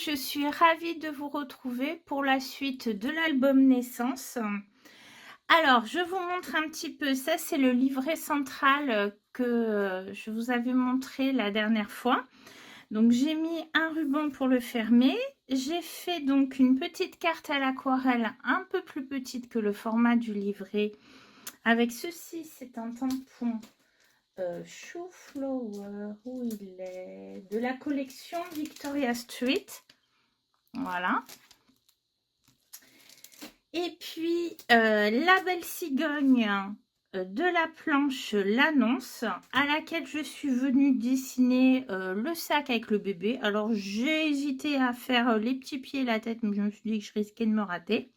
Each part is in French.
je suis ravie de vous retrouver pour la suite de l'album Naissance. Alors, je vous montre un petit peu, ça c'est le livret central que je vous avais montré la dernière fois. Donc j'ai mis un ruban pour le fermer. J'ai fait donc une petite carte à l'aquarelle un peu plus petite que le format du livret. Avec ceci, c'est un tampon Shoe Flower, où il est de la collection Victoria Street. Voilà. Et puis, la belle cigogne de la planche L'Annonce, à laquelle je suis venue dessiner le sac avec le bébé. Alors, j'ai hésité à faire les petits pieds et la tête, mais je me suis dit que je risquais de me rater.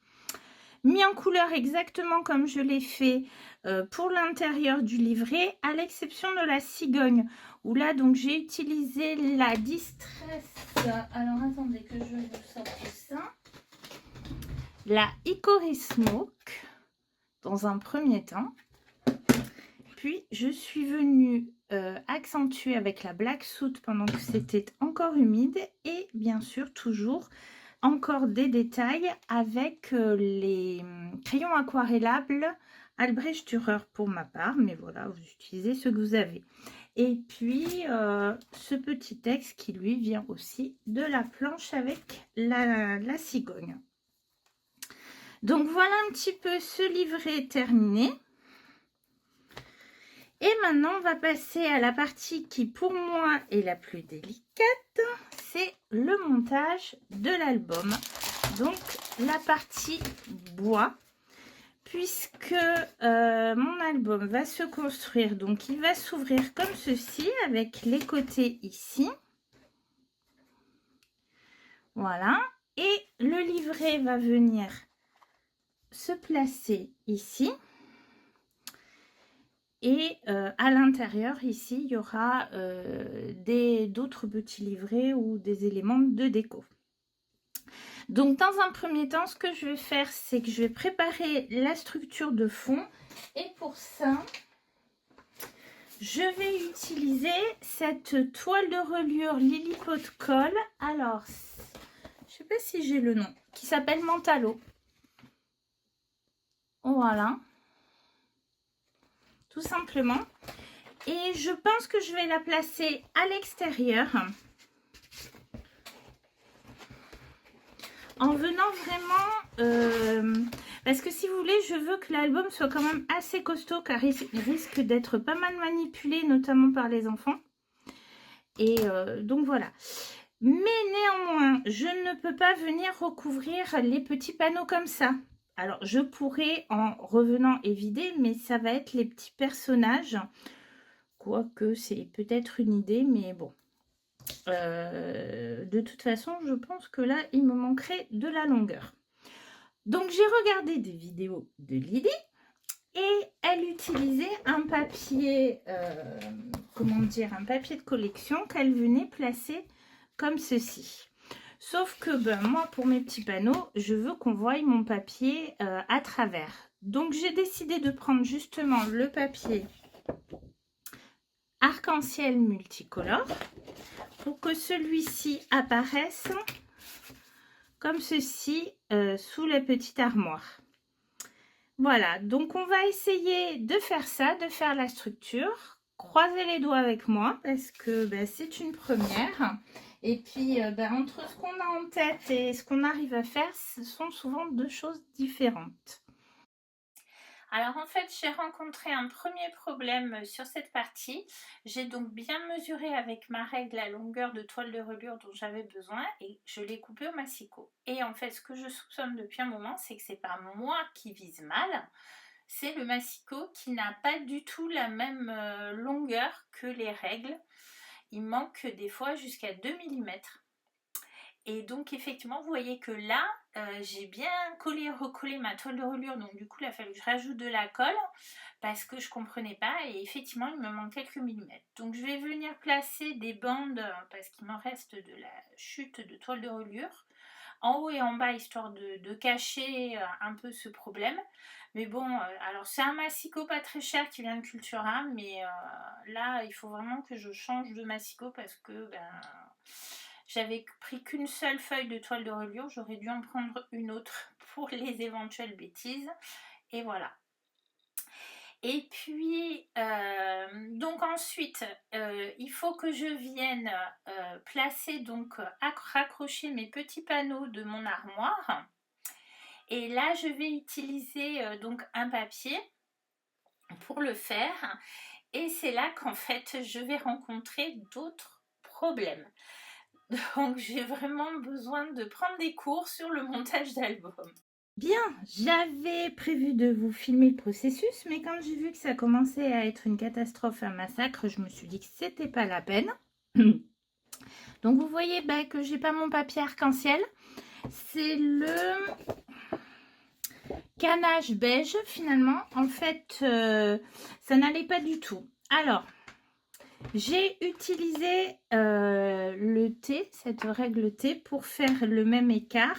Mis en couleur exactement comme je l'ai fait pour l'intérieur du livret, à l'exception de la cigogne, où là, donc, j'ai utilisé la Distress. Alors, attendez que je vous sorte ça. La Hickory Smoke dans un premier temps, puis je suis venue accentuer avec la Black Soot pendant que c'était encore humide, et bien sûr toujours encore des détails avec les crayons aquarellables Albrecht Dürer pour ma part, mais voilà, vous utilisez ce que vous avez. Et puis ce petit texte qui lui vient aussi de la planche avec la cigogne. Donc voilà un petit peu ce livret terminé. Et maintenant, on va passer à la partie qui pour moi est la plus délicate. C'est le montage de l'album. Donc la partie bois. Puisque mon album va se construire. Donc il va s'ouvrir comme ceci avec les côtés ici. Voilà. Et le livret va venir se placer ici, et à l'intérieur ici il y aura d'autres petits livrets ou des éléments de déco. Donc dans un premier temps, ce que je vais faire, c'est que je vais préparer la structure de fond, et pour ça je vais utiliser cette toile de reliure Lilliput Colle. Alors je sais pas si j'ai le nom, qui s'appelle Mentalo. Voilà, tout simplement. Et je pense que je vais la placer à l'extérieur, en venant vraiment... parce que si vous voulez, je veux que l'album soit quand même assez costaud, car il risque d'être pas mal manipulé, notamment par les enfants. Et donc voilà. Mais néanmoins, je ne peux pas venir recouvrir les petits panneaux comme ça. Alors, je pourrais en revenant évider, mais ça va être les petits personnages. Quoique, c'est peut-être une idée, mais bon. De toute façon, je pense que là, il me manquerait de la longueur. Donc, j'ai regardé des vidéos de Lily, et elle utilisait un papier, comment dire, un papier de collection qu'elle venait placer comme ceci. Sauf que ben, moi, pour mes petits panneaux, je veux qu'on voie mon papier à travers. Donc, j'ai décidé de prendre justement le papier arc-en-ciel multicolore pour que celui-ci apparaisse comme ceci sous la petite armoire. Voilà, donc on va essayer de faire ça, de faire la structure. Croisez les doigts avec moi parce que ben, c'est une première. Et puis, ben, entre ce qu'on a en tête et ce qu'on arrive à faire, ce sont souvent deux choses différentes. Alors en fait, j'ai rencontré un premier problème sur cette partie. J'ai donc bien mesuré avec ma règle la longueur de toile de reliure dont j'avais besoin, et je l'ai coupée au massicot. Et en fait, ce que je soupçonne depuis un moment, c'est que c'est pas moi qui vise mal, c'est le massicot qui n'a pas du tout la même longueur que les règles. Il manque des fois jusqu'à 2 mm. Et donc effectivement, vous voyez que là, j'ai bien collé, recollé ma toile de reliure. Donc du coup, il a fallu que je rajoute de la colle parce que je ne comprenais pas. Et effectivement, il me manque quelques millimètres. Donc je vais venir placer des bandes parce qu'il me reste de la chute de toile de reliure en haut et en bas, histoire de cacher un peu ce problème. Mais bon, alors c'est un massicot pas très cher qui vient de Cultura, mais là, il faut vraiment que je change de massicot parce que... ben, J'avais pris qu'une seule feuille de toile de reliure, j'aurais dû en prendre une autre pour les éventuelles bêtises. Et voilà. Et puis, donc ensuite, il faut que je vienne placer, donc raccrocher mes petits panneaux de mon armoire. Et là, je vais utiliser donc un papier pour le faire. Et c'est là qu'en fait, je vais rencontrer d'autres problèmes. Donc, j'ai vraiment besoin de prendre des cours sur le montage d'album. Bien, j'avais prévu de vous filmer le processus, mais quand j'ai vu que ça commençait à être une catastrophe, un massacre, je me suis dit que c'était pas la peine. Donc vous voyez que j'ai pas mon papier arc-en-ciel. C'est le canage beige finalement. En fait, ça n'allait pas du tout. Alors, j'ai utilisé le T, cette règle T, pour faire le même écart.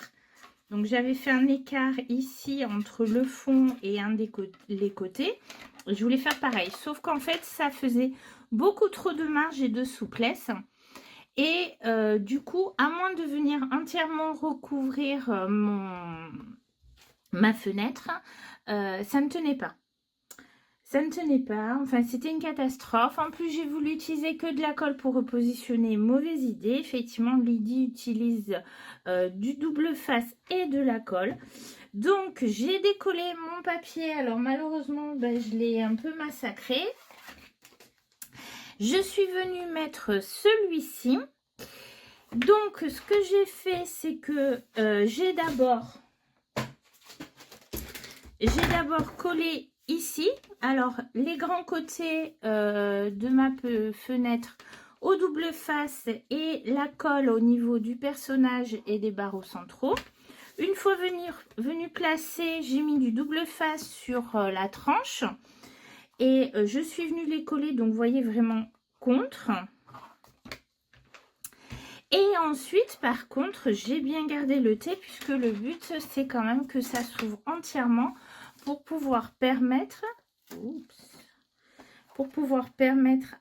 Donc, j'avais fait un écart ici entre le fond et les côtés. Je voulais faire pareil, sauf qu'en fait, ça faisait beaucoup trop de marge et de souplesse. Et du coup, à moins de venir entièrement recouvrir ma fenêtre, ça ne tenait pas. Ça ne tenait pas, enfin c'était une catastrophe. En plus j'ai voulu utiliser que de la colle pour repositionner, mauvaise idée. Effectivement Lydie utilise du double face et de la colle. Donc j'ai décollé mon papier, alors malheureusement je l'ai un peu massacré. Je suis venue mettre celui-ci. Donc ce que j'ai fait c'est que j'ai d'abord collé ici, alors les grands côtés de ma fenêtre au double face et la colle au niveau du personnage et des barreaux centraux. Une fois venu placer, j'ai mis du double face sur la tranche et je suis venue les coller, donc vous voyez vraiment contre. Et ensuite, par contre, j'ai bien gardé le T puisque le but, c'est quand même que ça s'ouvre entièrement pour pouvoir permettre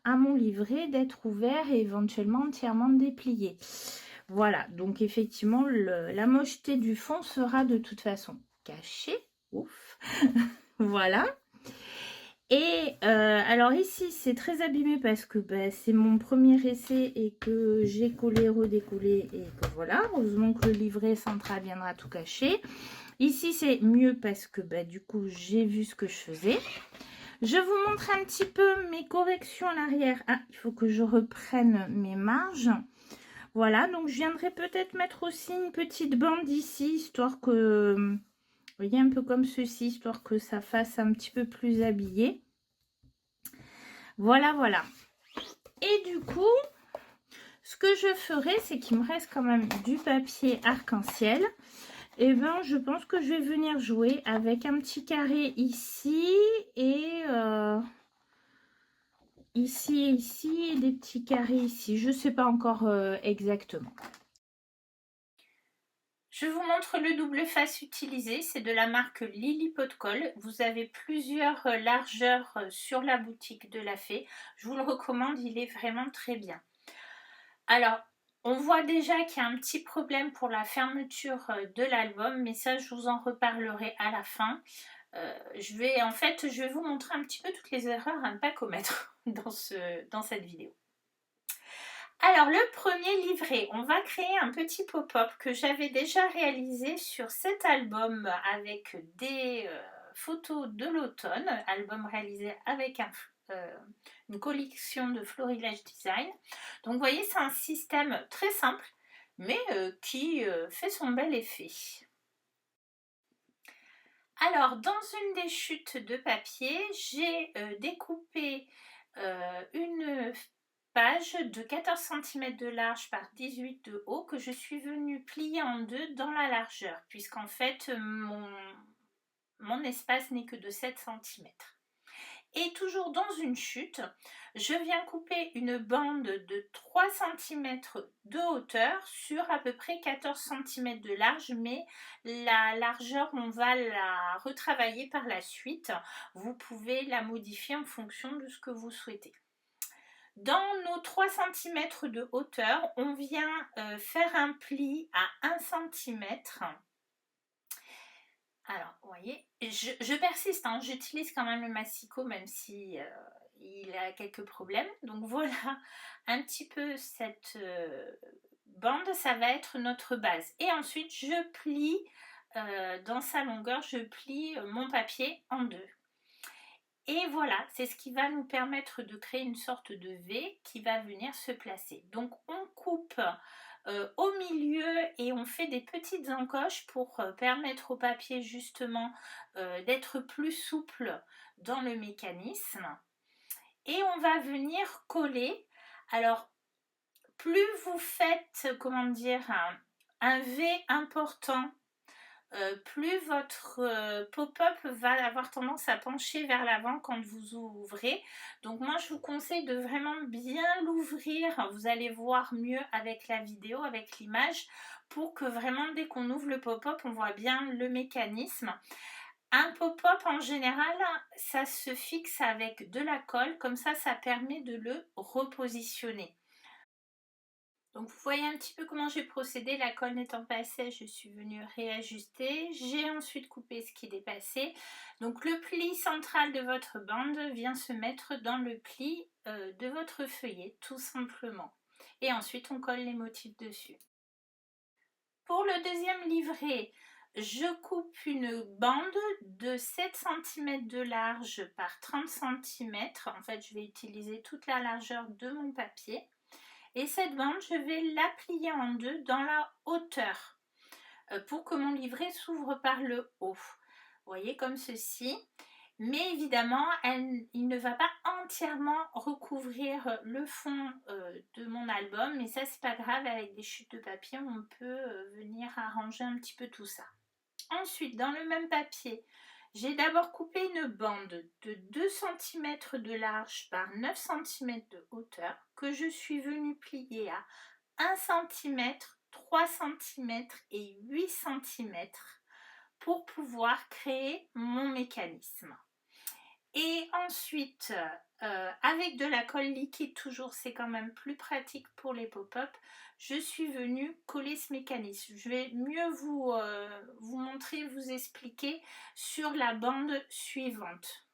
à mon livret d'être ouvert et éventuellement entièrement déplié. Voilà, donc effectivement, la mocheté du fond sera de toute façon cachée. Ouf. Voilà. Et alors ici, c'est très abîmé parce que c'est mon premier essai et que j'ai collé, redécollé et que voilà. Heureusement que le livret central viendra tout cacher. Ici, c'est mieux parce que du coup, j'ai vu ce que je faisais. Je vous montre un petit peu mes corrections en arrière. Ah, il faut que je reprenne mes marges. Voilà, donc je viendrai peut-être mettre aussi une petite bande ici, histoire que, vous voyez, un peu comme ceci, histoire que ça fasse un petit peu plus habillé. Voilà, voilà. Et du coup, ce que je ferai, c'est qu'il me reste quand même du papier arc-en-ciel. Et je pense que je vais venir jouer avec un petit carré ici et ici et ici et des petits carrés ici. Je ne sais pas encore exactement. Je vous montre le double face utilisé. C'est de la marque Lily Pot de Colle. Vous avez plusieurs largeurs sur la boutique de la Fée. Je vous le recommande, il est vraiment très bien. Alors, on voit déjà qu'il y a un petit problème pour la fermeture de l'album, mais ça, je vous en reparlerai à la fin. Je vais vous montrer un petit peu toutes les erreurs à ne pas commettre dans cette vidéo. Alors, le premier livret, on va créer un petit pop-up que j'avais déjà réalisé sur cet album avec des photos de l'automne, album réalisé avec une collection de Florilège Design. Donc vous voyez, c'est un système très simple mais qui fait son bel effet. Alors dans une des chutes de papier, j'ai découpé une page de 14 cm de large par 18 de haut que je suis venue plier en deux dans la largeur puisqu'en fait mon espace n'est que de 7 cm. Et toujours dans une chute, je viens couper une bande de 3 cm de hauteur sur à peu près 14 cm de large, mais la largeur, on va la retravailler par la suite. Vous pouvez la modifier en fonction de ce que vous souhaitez. Dans nos 3 cm de hauteur, on vient faire un pli à 1 cm. Alors, vous voyez, je persiste, hein, j'utilise quand même le massicot, même si il a quelques problèmes. Donc voilà, un petit peu cette bande, ça va être notre base. Et ensuite, je plie, dans sa longueur, je plie mon papier en deux. Et voilà, c'est ce qui va nous permettre de créer une sorte de V qui va venir se placer. Donc on coupe au milieu et on fait des petites encoches pour permettre au papier justement d'être plus souple dans le mécanisme. Et on va venir coller. Alors, plus vous faites, comment dire, un V important, plus votre pop-up va avoir tendance à pencher vers l'avant quand vous ouvrez. Donc moi je vous conseille de vraiment bien l'ouvrir, vous allez voir mieux avec la vidéo, avec l'image, pour que vraiment dès qu'on ouvre le pop-up on voit bien le mécanisme. Un pop-up en général ça se fixe avec de la colle, comme ça permet de le repositionner. Donc vous voyez un petit peu comment j'ai procédé, la colle n'étant pas sèche, je suis venue réajuster. J'ai ensuite coupé ce qui dépassait. Donc le pli central de votre bande vient se mettre dans le pli de votre feuillet, tout simplement. Et ensuite on colle les motifs dessus. Pour le deuxième livret, je coupe une bande de 7 cm de large par 30 cm. En fait, je vais utiliser toute la largeur de mon papier. Et cette bande, je vais la plier en deux dans la hauteur pour que mon livret s'ouvre par le haut. Vous voyez, comme ceci. Mais évidemment, il ne va pas entièrement recouvrir le fond de mon album. Mais ça, c'est pas grave. Avec des chutes de papier, on peut venir arranger un petit peu tout ça. Ensuite, dans le même papier, j'ai d'abord coupé une bande de 2 cm de large par 9 cm de hauteur que je suis venue plier à 1 cm, 3 cm et 8 cm pour pouvoir créer mon mécanisme. Et ensuite, avec de la colle liquide toujours, c'est quand même plus pratique pour les pop-up, je suis venue coller ce mécanisme. Je vais mieux vous montrer, vous expliquer sur la bande suivante.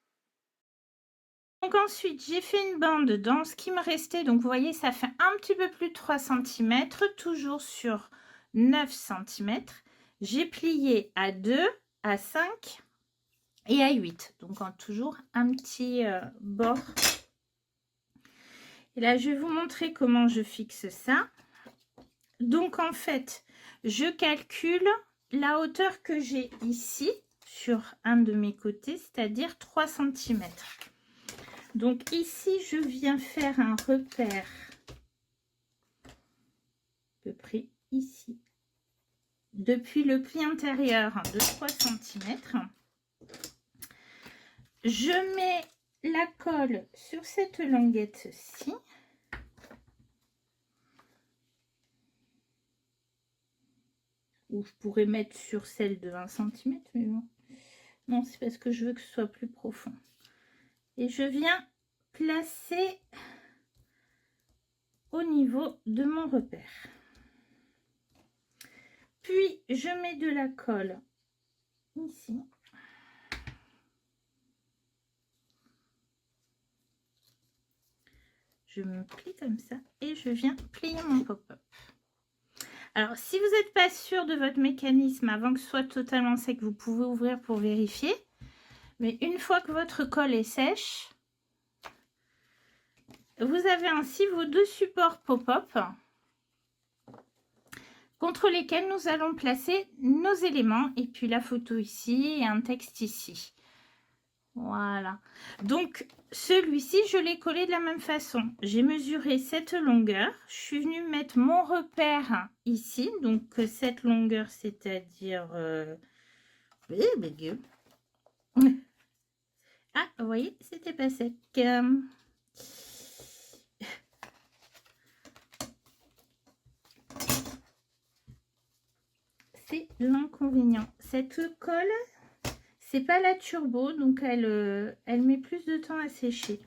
Donc ensuite, j'ai fait une bande dans ce qui me restait. Donc vous voyez, ça fait un petit peu plus de 3 cm, toujours sur 9 cm. J'ai plié à 2, à 5 et à 8. Donc toujours un petit bord. Et là, je vais vous montrer comment je fixe ça. Donc en fait, je calcule la hauteur que j'ai ici sur un de mes côtés, c'est-à-dire 3 cm. Donc ici, je viens faire un repère à peu près ici, depuis le pli intérieur de 3 cm. Je mets la colle sur cette languette-ci. Ou je pourrais mettre sur celle de 1 cm, mais bon. Non, c'est parce que je veux que ce soit plus profond. Et je viens placer au niveau de mon repère. Puis, je mets de la colle ici. Je me plie comme ça et je viens plier mon pop-up. Alors, si vous n'êtes pas sûr de votre mécanisme avant que ce soit totalement sec, vous pouvez ouvrir pour vérifier. Mais une fois que votre colle est sèche, vous avez ainsi vos deux supports pop-up contre lesquels nous allons placer nos éléments. Et puis la photo ici et un texte ici. Voilà. Donc, celui-ci, je l'ai collé de la même façon. J'ai mesuré cette longueur. Je suis venue mettre mon repère ici. Donc, cette longueur, c'est-à-dire... Ah, vous voyez, c'était pas sec. C'est l'inconvénient. Cette colle, c'est pas la turbo, donc elle met plus de temps à sécher.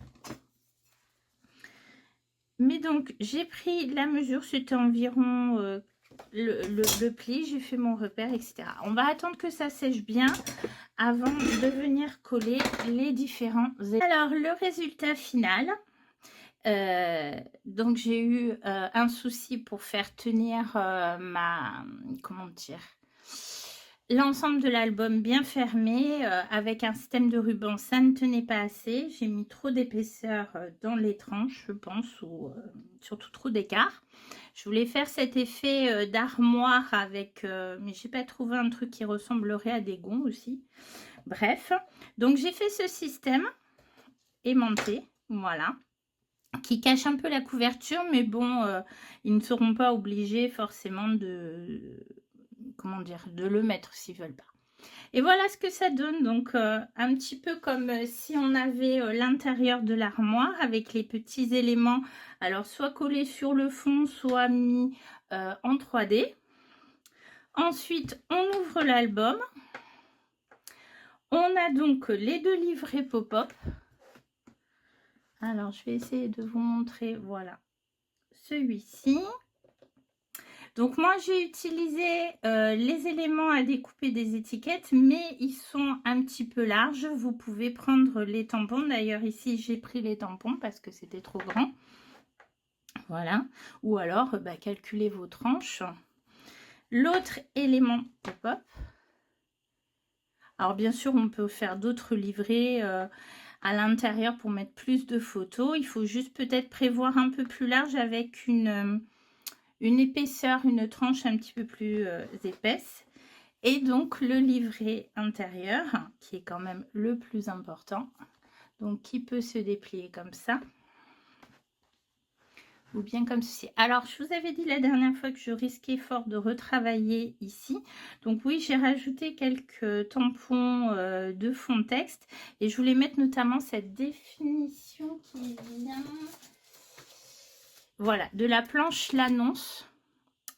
Mais donc, j'ai pris la mesure, c'était environ le pli, j'ai fait mon repère, etc. On va attendre que ça sèche bien avant de venir coller les différents éléments. Alors, le résultat final, donc j'ai eu un souci pour faire tenir comment dire, l'ensemble de l'album bien fermé avec un système de ruban, ça ne tenait pas assez. J'ai mis trop d'épaisseur dans les tranches, je pense, ou surtout trop d'écart. Je voulais faire cet effet d'armoire avec, mais j'ai pas trouvé un truc qui ressemblerait à des gonds aussi. Bref, donc j'ai fait ce système aimanté, voilà, qui cache un peu la couverture, mais bon, ils ne seront pas obligés forcément de, comment dire, de le mettre s'ils veulent pas. Et voilà ce que ça donne, donc un petit peu comme si on avait l'intérieur de l'armoire avec les petits éléments, alors soit collés sur le fond, soit mis en 3D. Ensuite, on ouvre l'album. On a donc les deux livrets pop-up. Alors, je vais essayer de vous montrer, voilà, celui-ci. Donc moi j'ai utilisé les éléments à découper des étiquettes, mais ils sont un petit peu larges. Vous pouvez prendre les tampons. D'ailleurs ici j'ai pris les tampons parce que c'était trop grand. Voilà. Ou alors calculez vos tranches. L'autre élément pop-up. Alors bien sûr on peut faire d'autres livrets à l'intérieur pour mettre plus de photos. Il faut juste peut-être prévoir un peu plus large avec une épaisseur, une tranche un petit peu plus épaisse. Et donc le livret intérieur, qui est quand même le plus important, donc qui peut se déplier comme ça, ou bien comme ceci. Alors, je vous avais dit la dernière fois que je risquais fort de retravailler ici. Donc oui, j'ai rajouté quelques tampons de fond de texte, et je voulais mettre notamment cette définition qui vient, voilà, de la planche L'Annonce.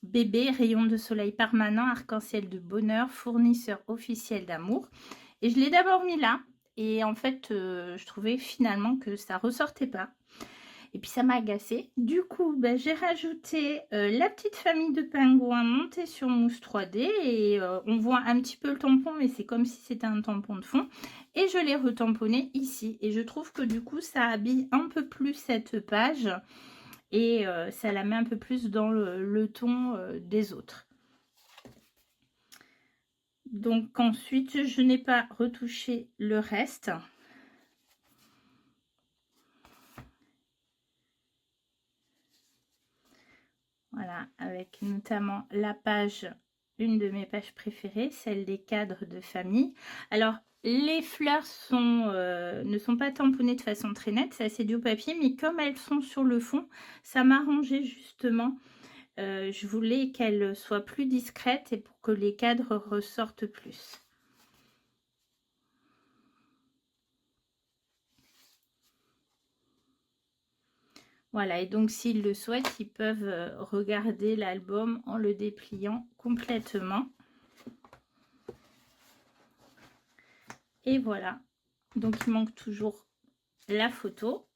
Bébé, rayon de soleil permanent, arc-en-ciel de bonheur, fournisseur officiel d'amour. Et je l'ai d'abord mis là. Et en fait, je trouvais finalement que ça ressortait pas. Et puis ça m'a agacée. Du coup, j'ai rajouté la petite famille de pingouins montée sur mousse 3D. Et on voit un petit peu le tampon, mais c'est comme si c'était un tampon de fond. Et je l'ai retamponné ici. Et je trouve que du coup, ça habille un peu plus cette page. Et ça la met un peu plus dans le ton des autres. Donc ensuite, je n'ai pas retouché le reste. Voilà, avec notamment la page, une de mes pages préférées, celle des cadres de famille. Alors, les fleurs ne sont pas tamponnées de façon très nette, c'est assez du au papier, mais comme elles sont sur le fond, ça m'arrangeait justement. Je voulais qu'elles soient plus discrètes et pour que les cadres ressortent plus. Voilà, et donc s'ils le souhaitent, ils peuvent regarder l'album en le dépliant complètement. Et voilà, donc il manque toujours la photo.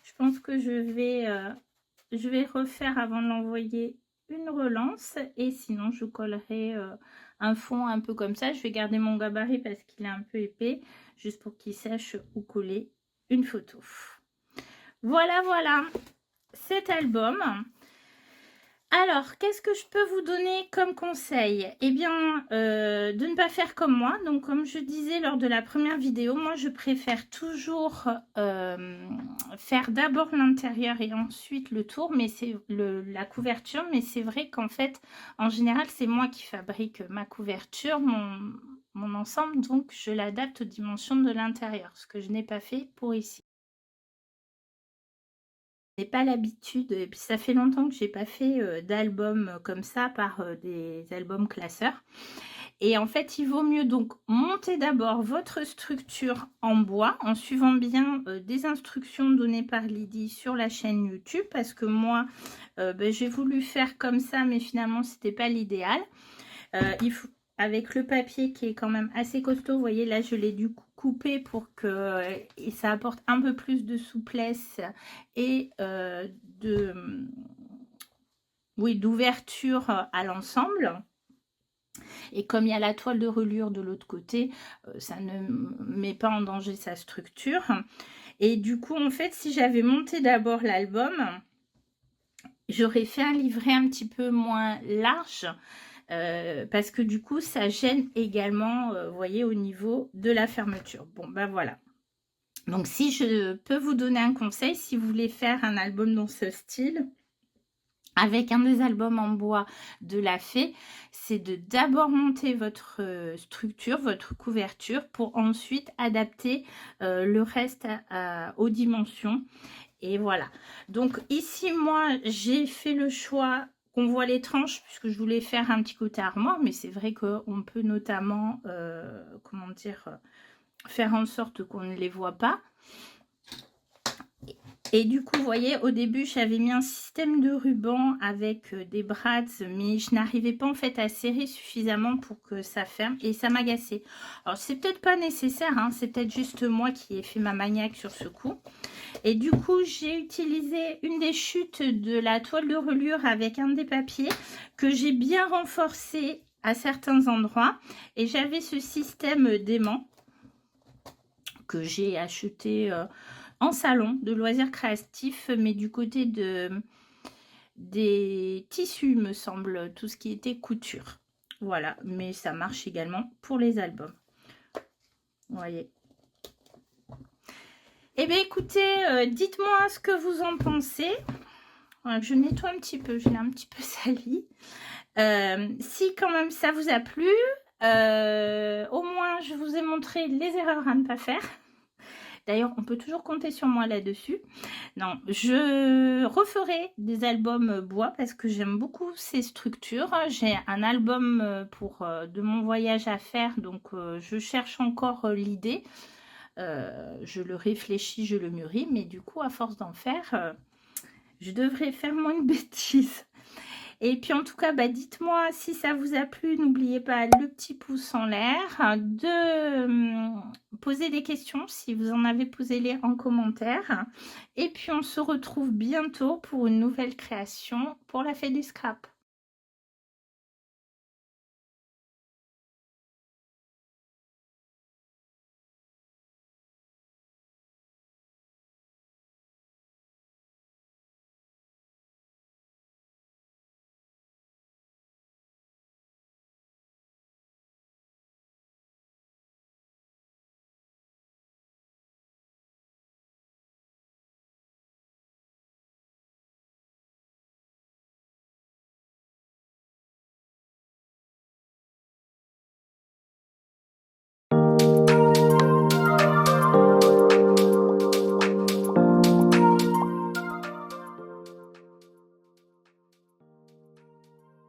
Je pense que je vais refaire avant de l'envoyer une relance, et sinon je collerai un fond un peu comme ça. Je vais garder mon gabarit parce qu'il est un peu épais, juste pour qu'il sache où coller une photo. Voilà, voilà cet album. Alors, qu'est-ce que je peux vous donner comme conseil? Eh bien, de ne pas faire comme moi. Donc, comme je disais lors de la première vidéo, moi, je préfère toujours faire d'abord l'intérieur et ensuite le tour, mais c'est la couverture. Mais c'est vrai qu'en fait, en général, c'est moi qui fabrique ma couverture, mon ensemble. Donc, je l'adapte aux dimensions de l'intérieur, ce que je n'ai pas fait pour ici. Pas l'habitude, et puis ça fait longtemps que j'ai pas fait d'album comme ça par des albums classeurs. Et en fait, il vaut mieux donc monter d'abord votre structure en bois en suivant bien des instructions données par Lydie sur la chaîne YouTube, parce que moi j'ai voulu faire comme ça, mais finalement c'était pas l'idéal. Il faut avec le papier qui est quand même assez costaud. Vous voyez, là, je l'ai dû couper pour que et ça apporte un peu plus de souplesse et d'ouverture à l'ensemble. Et comme il y a la toile de reliure de l'autre côté, ça ne met pas en danger sa structure. Et du coup, en fait, si j'avais monté d'abord l'album, j'aurais fait un livret un petit peu moins large. Parce que du coup, ça gêne également, vous voyez, au niveau de la fermeture. Bon, ben voilà. Donc, si je peux vous donner un conseil, si vous voulez faire un album dans ce style, avec un des albums en bois de la Fée, c'est de d'abord monter votre structure, votre couverture, pour ensuite adapter le reste aux dimensions. Et voilà. Donc ici, moi, j'ai fait le choix qu'on voit les tranches, puisque je voulais faire un petit côté armoire, mais c'est vrai qu'on peut notamment, comment dire, faire en sorte qu'on ne les voit pas. Et du coup, vous voyez, au début, j'avais mis un système de ruban avec des brads, mais je n'arrivais pas en fait à serrer suffisamment pour que ça ferme et ça m'agaçait. Alors, c'est peut-être pas nécessaire, hein, c'est peut-être juste moi qui ai fait ma maniaque sur ce coup. Et du coup, j'ai utilisé une des chutes de la toile de reliure avec un des papiers que j'ai bien renforcé à certains endroits. Et j'avais ce système d'aimant que j'ai acheté en salon de loisirs créatifs, mais du côté des tissus, me semble, tout ce qui était couture. Voilà, mais ça marche également pour les albums. Vous voyez. Eh bien, écoutez, dites-moi ce que vous en pensez. Voilà, je nettoie un petit peu, je l'ai un petit peu sali. Si quand même ça vous a plu, au moins je vous ai montré les erreurs à ne pas faire. D'ailleurs, on peut toujours compter sur moi là-dessus. Non, je referai des albums bois parce que j'aime beaucoup ces structures. J'ai un album de mon voyage à faire, donc je cherche encore l'idée. Je le réfléchis, je le mûris, mais du coup, à force d'en faire, je devrais faire moins de bêtises. Et puis en tout cas, bah, dites-moi si ça vous a plu. N'oubliez pas le petit pouce en l'air, de poser des questions si vous en avez, posé-les en commentaire. Et puis on se retrouve bientôt pour une nouvelle création pour la fête du scrap.